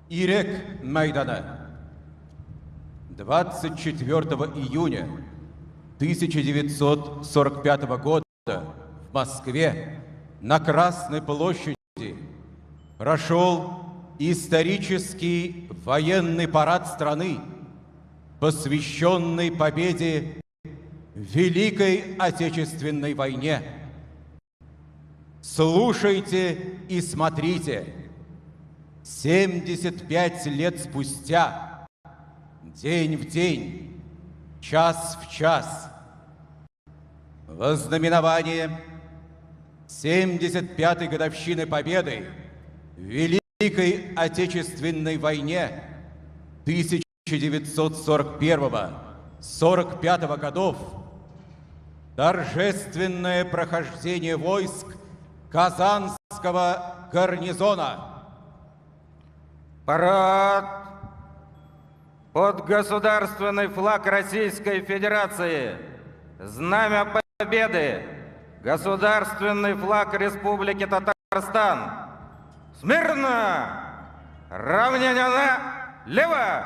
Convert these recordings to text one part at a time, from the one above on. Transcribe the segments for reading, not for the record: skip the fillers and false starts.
Ирек Майдана. 24 июня 1945 года в Москве на Красной площади прошел исторический военный парад страны, посвященный победе в Великой Отечественной войне. Слушайте и смотрите. 75 лет спустя, день в день, час в час, во знаменование 75-й годовщины Победы в Великой Отечественной войне 1941-45 годов, торжественное прохождение войск Казанского гарнизона. Парад под государственный флаг Российской Федерации, знамя Победы, государственный флаг Республики Татарстан. Смирно! Равнение налево!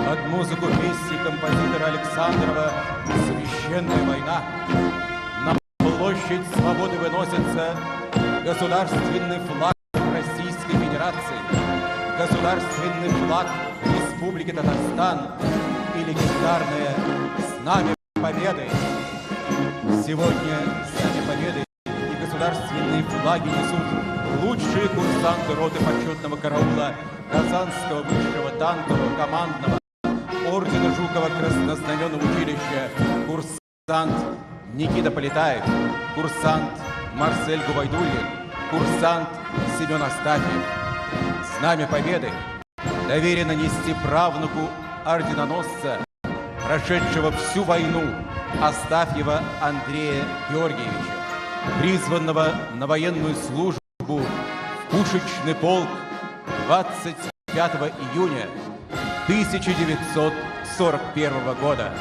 Под музыку песни композитора Александрова «Священная война» на площадь Свободы выносится государственный флаг Российской Федерации, государственный флаг Республики Татарстан и легендарное Знамя Победы. Сегодня Знамя Победы и государственные флаги несут лучшие курсанты роты почетного караула Казанского высшего танкового командного ордена Жукова краснознаменного училища, курсант Никита Полетаев, курсант Марсель Губайдуллин, курсант Семен Астафьев. Знамя Победы доверено нести правнуку орденоносца, прошедшего всю войну, Астафьева Андрея Георгиевича, призванного на военную службу в пушечный полк 25 июня 1941 года.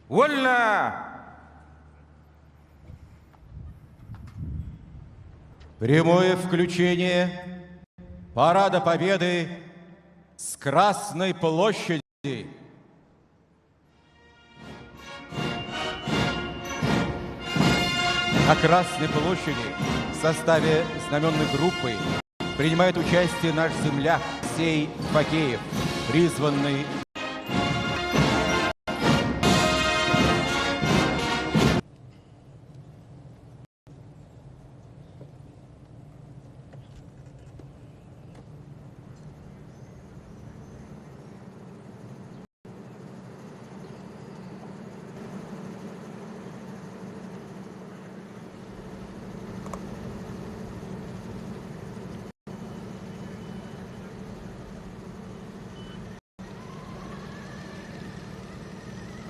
Вольно! Прямое включение Парада Победы с Красной площади. На Красной площади в составе знаменной группы принимает участие наш земляк Алексей Факеев, призванный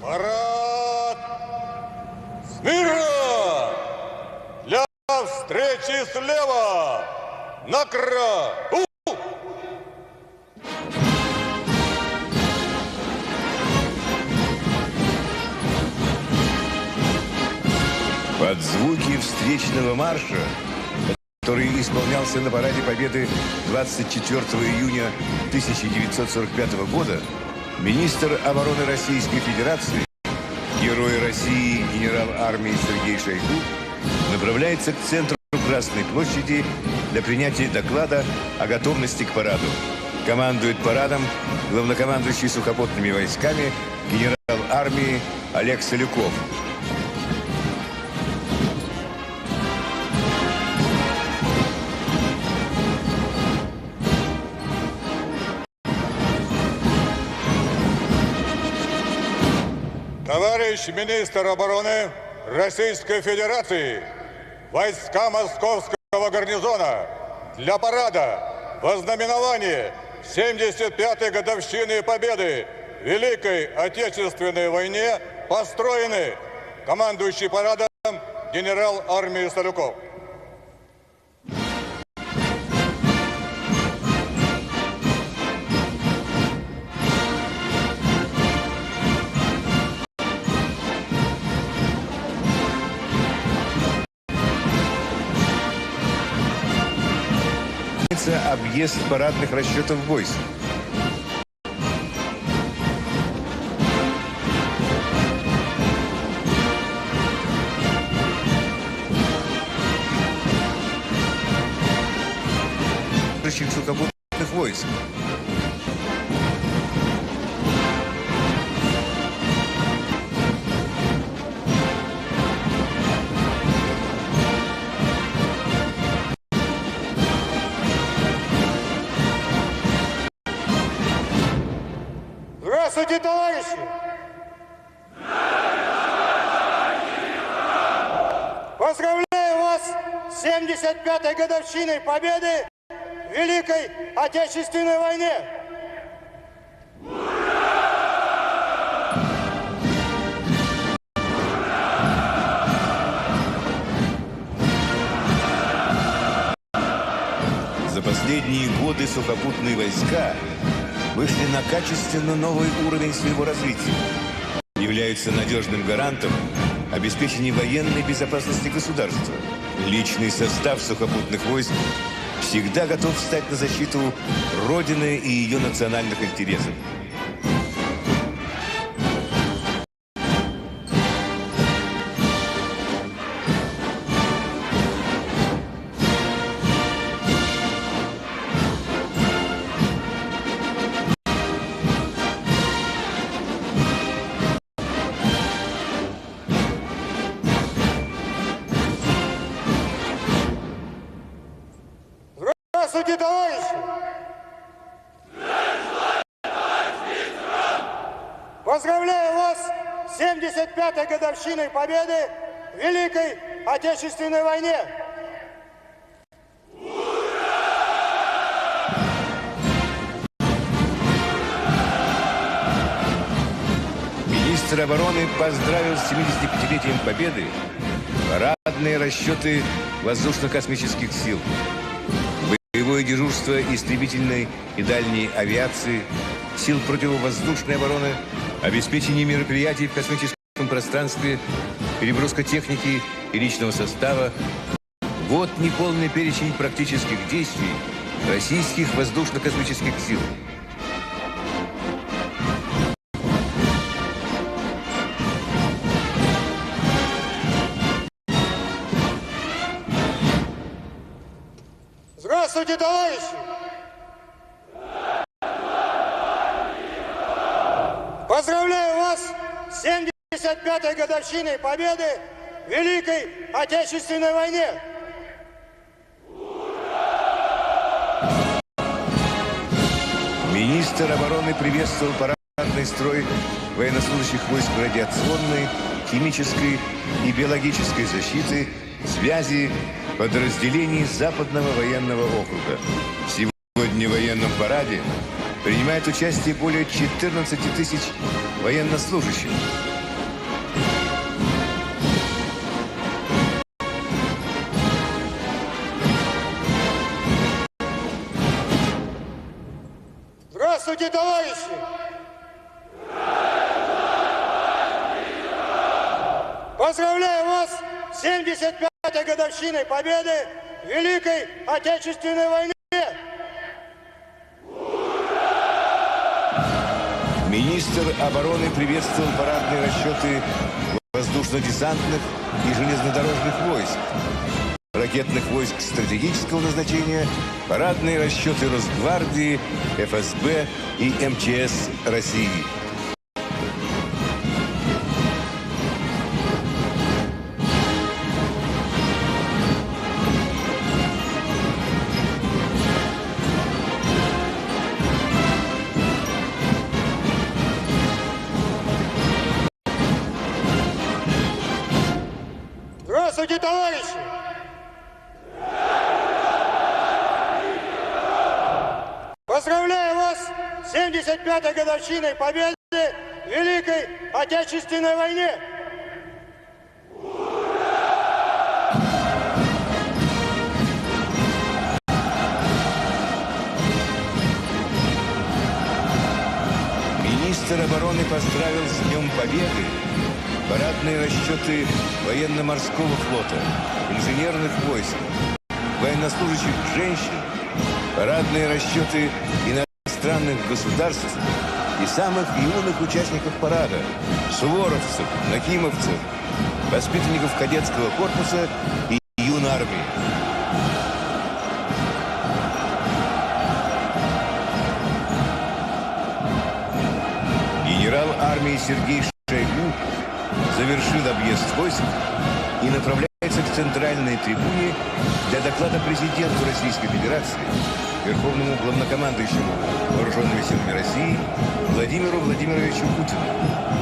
Парад! Смирно! Для встречи слева! Накра! Под звуки встречного марша, который исполнялся на Параде Победы 24 июня 1945 года, министр обороны Российской Федерации, герой России, генерал армии Сергей Шойгу, направляется к центру Красной площади для принятия доклада о готовности к параду. Командует парадом главнокомандующий сухопутными войсками генерал армии Олег Соляков. товарищ министр обороны Российской Федерации, войска Московского гарнизона для парада во знаменование 75-й годовщины Победы в Великой Отечественной войне построены командующий парадом генерал армии Салюков. Объезд парадных расчетов войск. Сухопутных войск. Здравствуйте, товарищи! Поздравляю вас с 75-й годовщиной Победы в Великой Отечественной войне! За последние годы сухопутные войска вышли на качественно новый уровень своего развития, являются надежным гарантом обеспечения военной безопасности государства. Личный состав сухопутных войск всегда готов встать на защиту Родины и ее национальных интересов. Здравствуйте, товарищи! Поздравляю вас с 75-й годовщиной Победы в Великой Отечественной войне! Министр обороны поздравил с 75-летием Победы парадные расчеты воздушно-космических сил, боевое дежурство истребительной и дальней авиации, сил противовоздушной обороны, обеспечение мероприятий в космическом пространстве, переброска техники и личного состава. Вот неполный перечень практических действий российских воздушно-космических сил. Здравствуйте, товарищи! Поздравляю вас с 75-й годовщиной Победы в Великой Отечественной войне! Министр обороны приветствовал парадный строй военнослужащих войск радиационной, химической и биологической защиты, связи, подразделений Западного военного округа. Сегодня в военном параде принимает участие более 14 тысяч военнослужащих. Здравствуйте, товарищи! Поздравляю вас с 75-й годовщиной Победы в Великой Отечественной войне! Министр обороны приветствовал парадные расчеты воздушно-десантных и железнодорожных войск, ракетных войск стратегического назначения, парадные расчеты Росгвардии, ФСБ и МЧС России. Здравствуйте, товарищи! Поздравляю вас с 75-й годовщиной победы в Великой Отечественной войне! Министр обороны поздравил с Днем Победы парадные расчеты военно-морского флота, инженерных войск, военнослужащих женщин, парадные расчеты иностранных государств и самых юных участников парада, суворовцев, нахимовцев, воспитанников кадетского корпуса и юнармии. Генерал армии Сергей Шойгу завершил объезд войск и направляется к центральной трибуне для доклада президенту Российской Федерации, Верховному главнокомандующему Вооруженными силами России Владимиру Владимировичу Путину.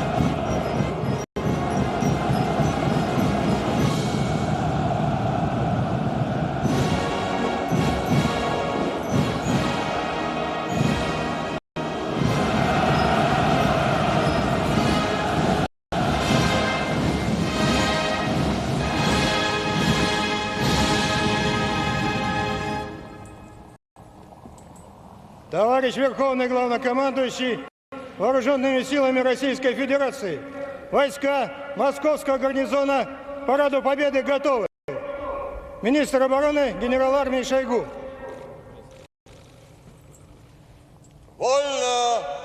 Товарищ Верховный Главнокомандующий Вооруженными силами Российской Федерации, войска Московского гарнизона к Параду Победы готовы. Министр обороны генерал армии Шойгу. Вольно!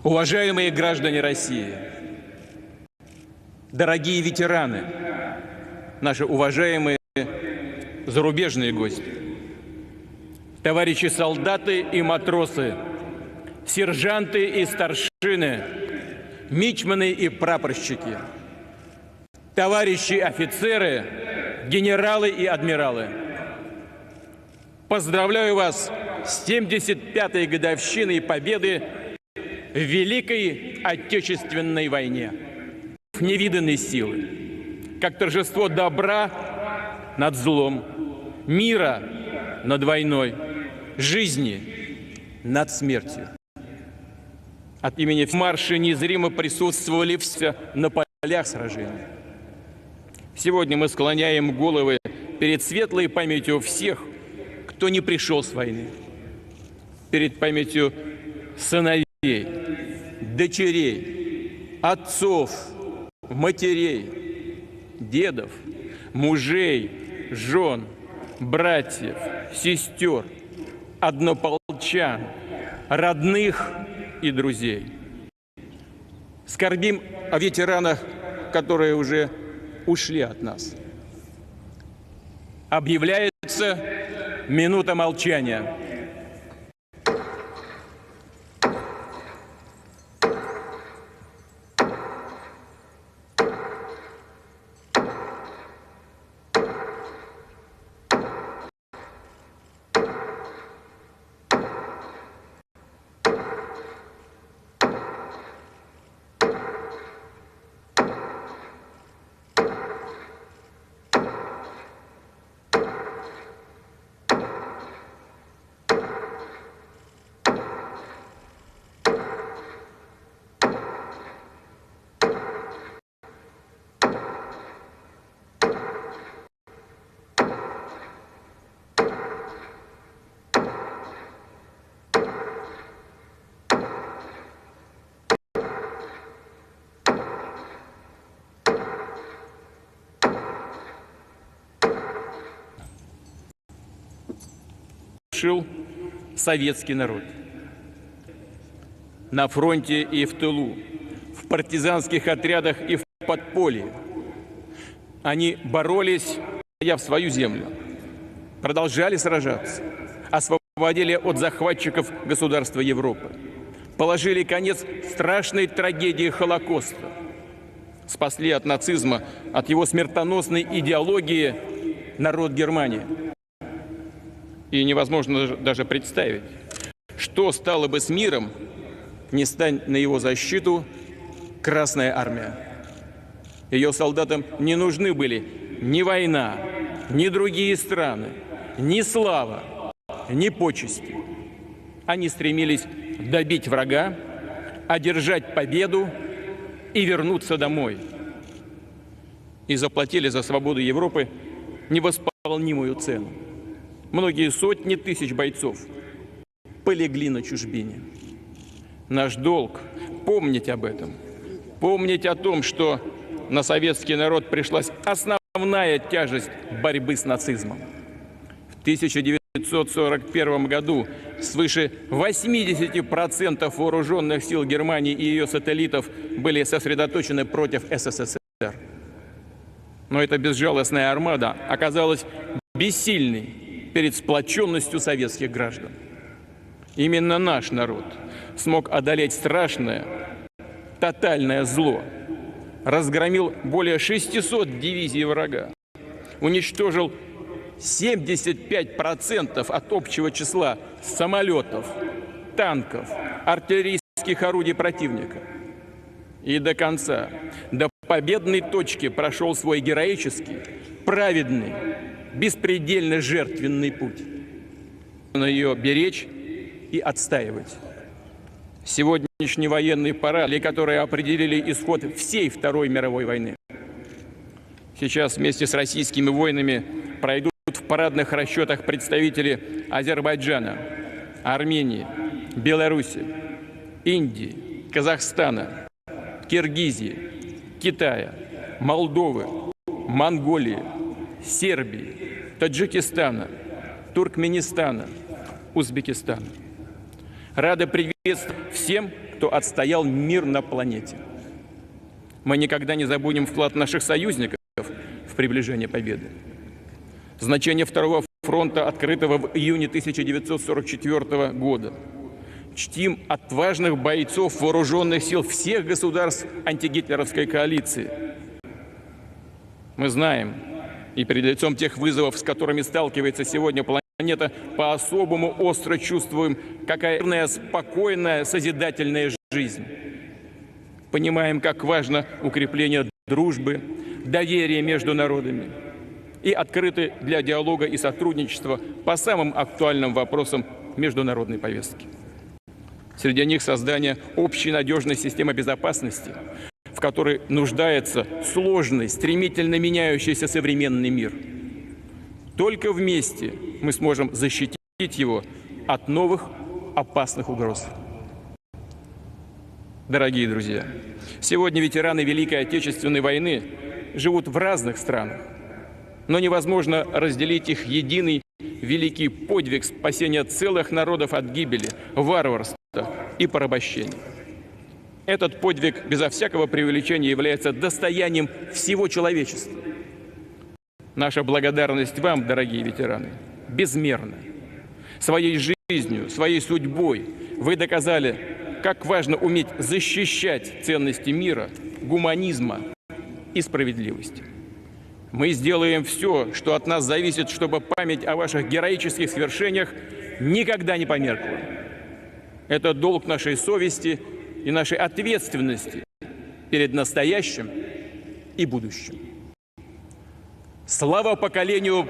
Уважаемые граждане России, дорогие ветераны, наши уважаемые зарубежные гости, товарищи солдаты и матросы, сержанты и старшины, мичманы и прапорщики, товарищи офицеры, генералы и адмиралы. Поздравляю вас с 75-й годовщиной победы в Великой Отечественной войне. Невиданной силы, как торжество добра над злом, мира над войной, жизни над смертью. От имени марша незримо присутствовали все на полях сражений. Сегодня мы склоняем головы перед светлой памятью всех, кто не пришел с войны, перед памятью сыновей, дочерей, отцов, матерей, дедов, мужей, жен, братьев, сестер, однополчан, родных и друзей. Скорбим о ветеранах, которые уже ушли от нас. Объявляется минута молчания. Советский народ. На фронте и в тылу, в партизанских отрядах и в подполье. Они боролись отстояв свою землю, продолжали сражаться, освободили от захватчиков государства Европы, положили конец страшной трагедии Холокоста, спасли от нацизма, от его смертоносной идеологии народ Германии. И невозможно даже представить, что стало бы с миром, не стань на его защиту Красная Армия. Ее солдатам не нужны были ни война, ни другие страны, ни слава, ни почести. Они стремились добить врага, одержать победу и вернуться домой. И заплатили за свободу Европы невосполнимую цену. Многие сотни тысяч бойцов полегли на чужбине. Наш долг – помнить об этом, помнить о том, что на советский народ пришлась основная тяжесть борьбы с нацизмом. В 1941 году свыше 80% вооруженных сил Германии и ее сателлитов были сосредоточены против СССР. Но эта безжалостная армада оказалась бессильной перед сплоченностью советских граждан. Именно наш народ смог одолеть страшное, тотальное зло, разгромил более 600 дивизий врага, уничтожил 75% от общего числа самолетов, танков, артиллерийских орудий противника. И до конца, до победной точки прошел свой героический, праведный, беспредельно жертвенный путь. Нужно ее беречь и отстаивать. Сегодняшний военный парад, которые определили исход всей Второй мировой войны, сейчас вместе с российскими воинами пройдут в парадных расчетах представители Азербайджана, Армении, Беларуси, Индии, Казахстана, Киргизии, Китая, Молдовы, Монголии, Сербии, Таджикистана, Туркменистана, Узбекистана. Рады приветствовать всем, кто отстоял мир на планете. Мы никогда не забудем вклад наших союзников в приближение победы. Значение Второго фронта, открытого в июне 1944 года. Чтим отважных бойцов вооруженных сил всех государств антигитлеровской коалиции. Мы знаем, и перед лицом тех вызовов, с которыми сталкивается сегодня планета, по-особому остро чувствуем, какая мирная, спокойная, созидательная жизнь. Понимаем, как важно укрепление дружбы, доверия между народами и открыты для диалога и сотрудничества по самым актуальным вопросам международной повестки. Среди них создание общей надежной системы безопасности, в которой нуждается сложный, стремительно меняющийся современный мир. Только вместе мы сможем защитить его от новых опасных угроз. Дорогие друзья, сегодня ветераны Великой Отечественной войны живут в разных странах, но невозможно разделить их единый великий подвиг спасения целых народов от гибели, варварства и порабощения. Этот подвиг безо всякого преувеличения является достоянием всего человечества. Наша благодарность вам, дорогие ветераны, безмерна. Своей жизнью, своей судьбой вы доказали, как важно уметь защищать ценности мира, гуманизма и справедливости. Мы сделаем все, что от нас зависит, чтобы память о ваших героических свершениях никогда не померкла. Это долг нашей совести и нашей ответственности перед настоящим и будущим. Слава поколению,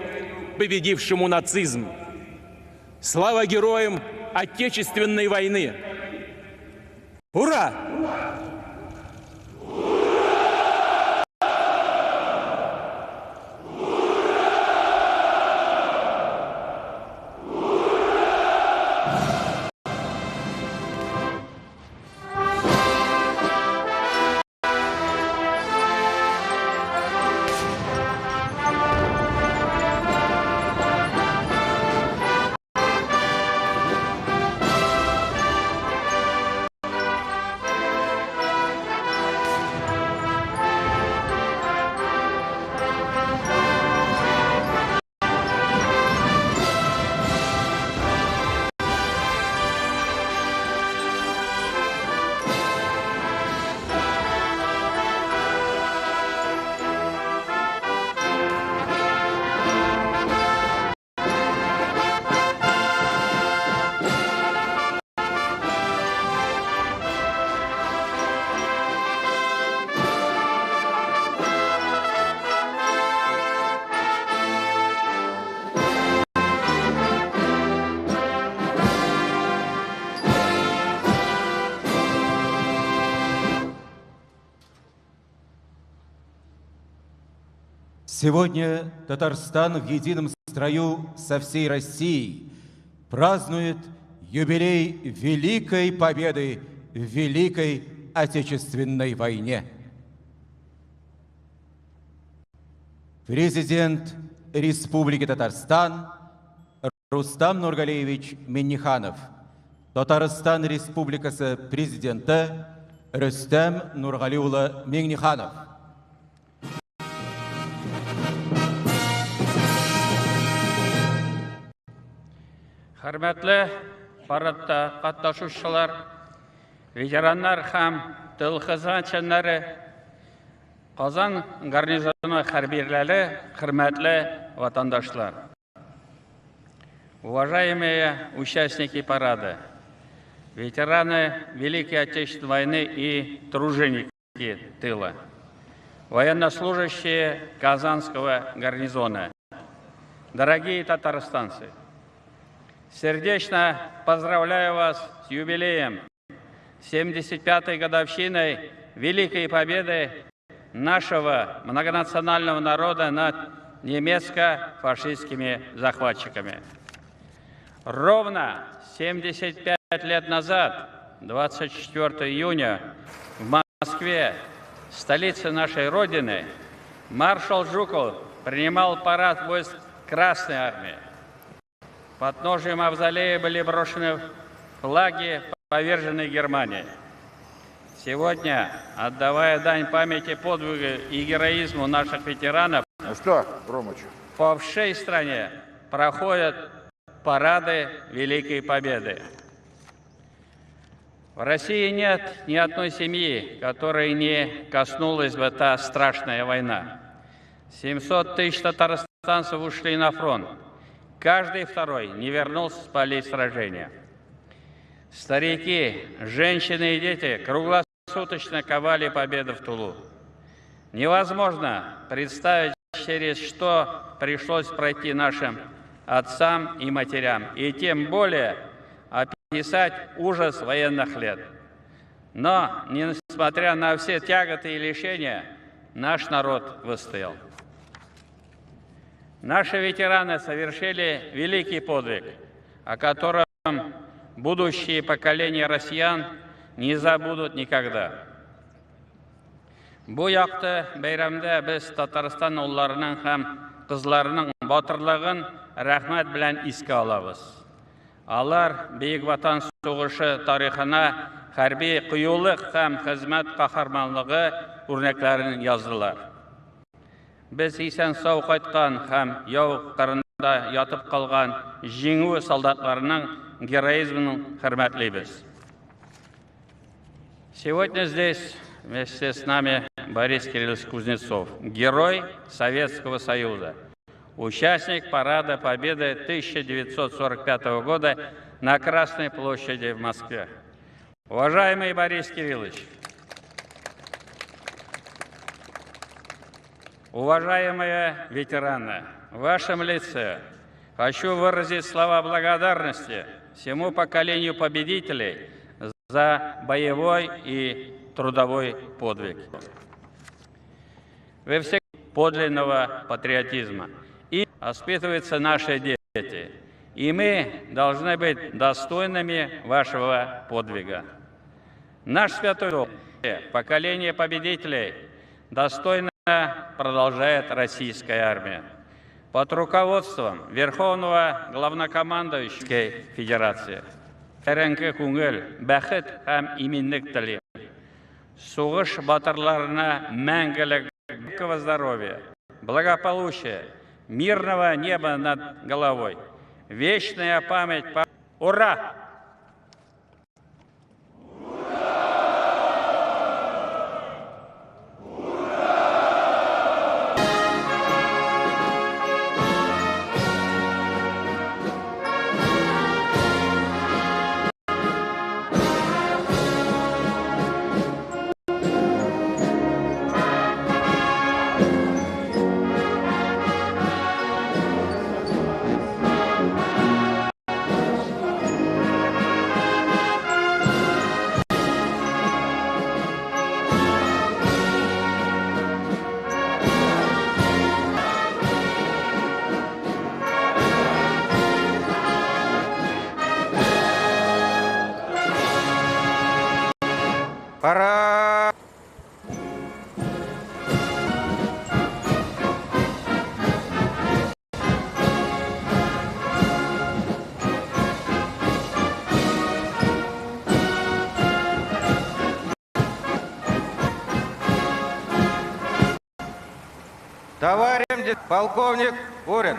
победившему нацизм! Слава героям Отечественной войны! Ура! Сегодня Татарстан в едином строю со всей Россией празднует юбилей Великой Победы в Великой Отечественной войне. Президент Республики Татарстан Рустам Нургалиевич Минниханов, Татарстан Республикасы президенті Рүстем Нургалиулы Минниханов. Hörmətli paradda qatnaşuşçular, veteranlar һәм тыл хезмәтчәннәре, Казан гарнизоны хәрбирләре, хөрмәтле ватандашлар. Уважаемые участники парада, ветераны Великой Отечественной войны и труженики тыла, военнослужащие Казанского гарнизона, дорогие татарстанцы, сердечно поздравляю вас с юбилеем, 75-й годовщиной Великой Победы нашего многонационального народа над немецко-фашистскими захватчиками. Ровно 75 лет назад, 24 июня, в Москве, столице нашей Родины, маршал Жуков принимал парад войск Красной Армии. Под подножием мавзолея были брошены флаги поверженной Германии. Сегодня, отдавая дань памяти подвигу и героизму наших ветеранов, по всей стране проходят парады Великой Победы. В России нет ни одной семьи, которой не коснулась бы та страшная война. 700 тысяч татарстанцев ушли на фронт. Каждый второй не вернулся с полей сражения. Старики, женщины и дети круглосуточно ковали победу в тылу. Невозможно представить, через что пришлось пройти нашим отцам и матерям, и тем более описать ужас военных лет. Но, несмотря на все тяготы и лишения, наш народ выстоял. Наши ветераны совершили великий подвиг, о котором будущие поколения россиян не забудут никогда. Бу якты бәйрәмдә без Татарстан улларының һәм кызларының батырлыгын рәхмәт белән искә алабыз. Алар Бөек Ватан сугышы тарихына хәрби кыюлык һәм хезмәт каһарманлыгы үрнәкләрен яздылар. Без исән-сау кайткан һәм яу кырында ятып калган җиңү солдатларының героизмын хөрмәтлибез. Сегодня здесь вместе с нами Борис Кириллович Кузнецов, герой Советского Союза, участник Парада Победы 1945 года на Красной площади в Москве. Уважаемый Борис Кириллович, уважаемые ветераны, в вашем лице хочу выразить слова благодарности всему поколению победителей за боевой и трудовой подвиг. Вы все подлинного патриотизма. И воспитываются наши дети. И мы должны быть достойными вашего подвига. Наш святой долг, поколение победителей, достойно продолжает российская армия. Под руководством Верховного Главнокомандующего Федерации. Тәрәнке күңел, бәхет һәм иминлек телим. Сугыш батырларына мәңгелек здоровья, благополучия, мирного неба над головой, вечная память. Ура! Пора! Товарищ полковник Курин.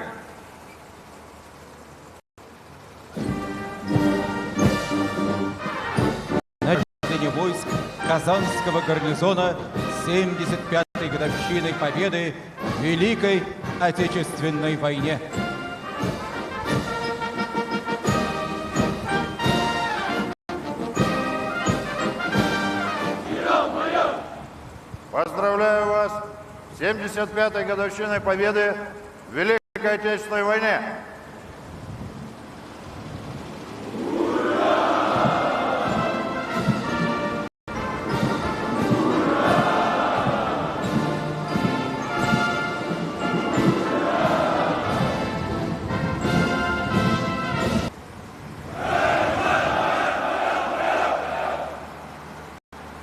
Начисление войск Казанского гарнизона 75-й годовщины Победы в Великой Отечественной войне. Поздравляю вас с 75-й годовщиной Победы в Великой Отечественной войне.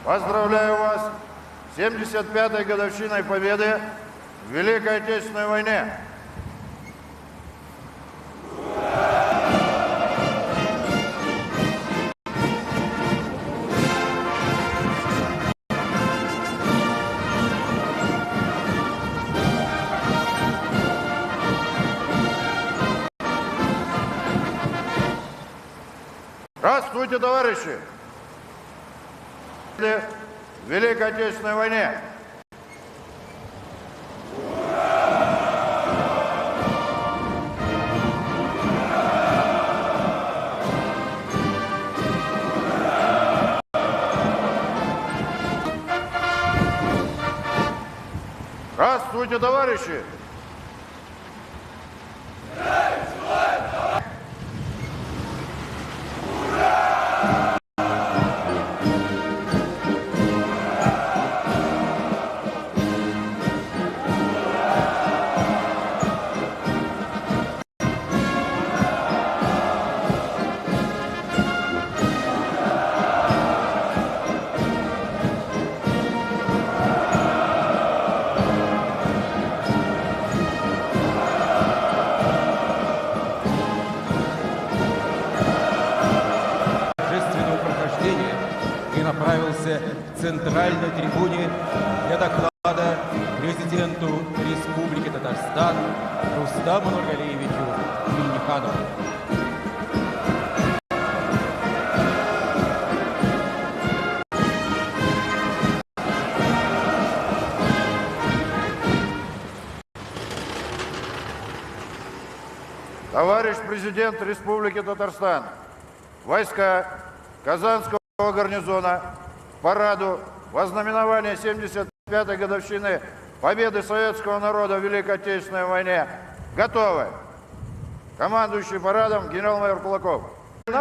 Поздравляю вас с 75-й годовщиной Победы в Великой Отечественной войне. Здравствуйте, товарищи! В Великой Отечественной войне. Здравствуйте, товарищи! И направился к центральной трибуне для доклада президенту Республики Татарстан Рустаму Нургалиевичу Минниханову. Товарищ президент Республики Татарстан, войска Казанского гарнизона к параду вознаменования 75-й годовщины Победы советского народа в Великой Отечественной войне готовы. Командующий парадом генерал-майор Кулаков.